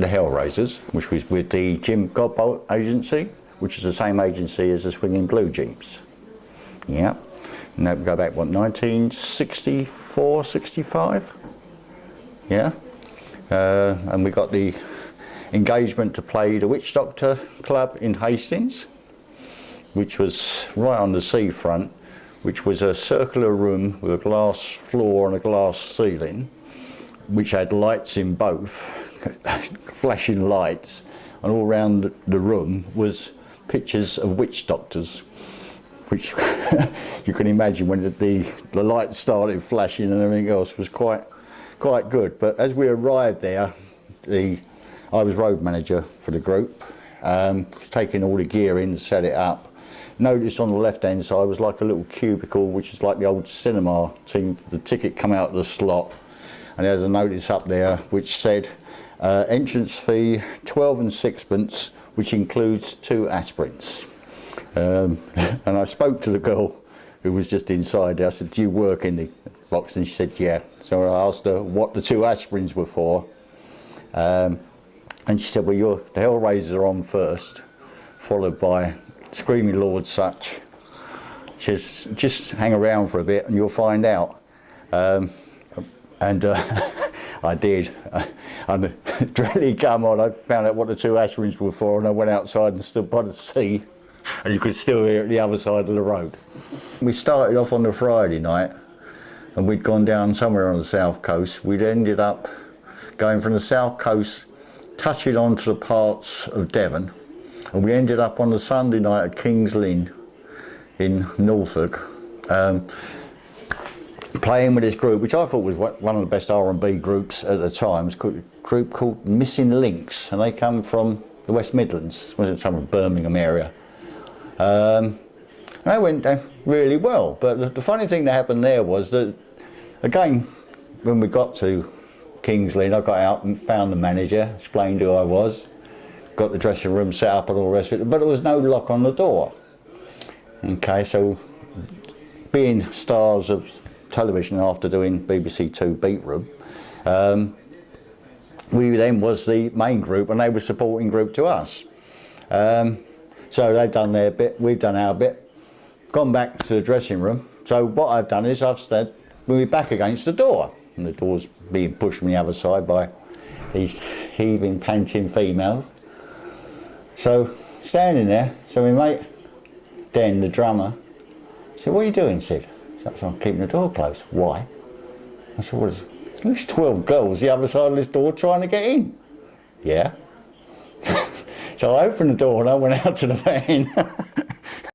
the Hellraisers, which was with the Jim Godbolt agency, which is the same agency as the Swinging Blue Jeeps. Yeah, and that would go back, what, 1964, 65? Yeah, and we got the engagement to play the Witch Doctor Club in Hastings, which was right on the seafront, which was a circular room with a glass floor and a glass ceiling, which had lights in both, flashing lights, and all around the room was pictures of witch doctors, which you can imagine when the lights started flashing and everything else was quite good. But as we arrived there, I was road manager for the group, was taking all the gear in, set it up. Noticed on the left hand side was like a little cubicle, which is like the old cinema thing. The ticket come out of the slot, and there's a notice up there which said entrance fee 12 and sixpence, which includes 2 aspirins. And I spoke to the girl who was just inside there. I said, do you work in the box? And she said, yeah. So I asked her what the 2 aspirins were for. And she said, well, the Hellraisers are on first, followed by Screaming Lord Such. Just hang around for a bit and you'll find out. I did. And dreadly come on, I found out what the 2 aspirins were for, and I went outside and stood by the sea, and you could still hear it at the other side of the road. We started off on the Friday night, and we'd gone down somewhere on the south coast. We'd ended up going from the south coast, touching onto the parts of Devon, and we ended up on the Sunday night at King's Lynn in Norfolk, playing with this group, which I thought was one of the best R&B groups at the time. It's a group called Missing Links, and they come from the West Midlands, wasn't some of Birmingham area. And they went down really well, but the funny thing that happened there was that, again, when we got to King's Lynn, I got out and found the manager, explained who I was, got the dressing room set up and all the rest of it, but there was no lock on the door. Okay, so being stars of television after doing BBC Two Beat Room, we then was the main group and they were supporting group to us. So they've done their bit, we've done our bit, gone back to the dressing room. So what I've done is I've stood with my back against the door, and the door's being pushed from the other side by these heaving, panting females. So standing there, so my mate, Dan, the drummer, said, what are you doing, Sid? So I'm keeping the door closed. Why? I said, well, there's at least 12 girls the other side of this door trying to get in. Yeah. So I opened the door and I went out to the van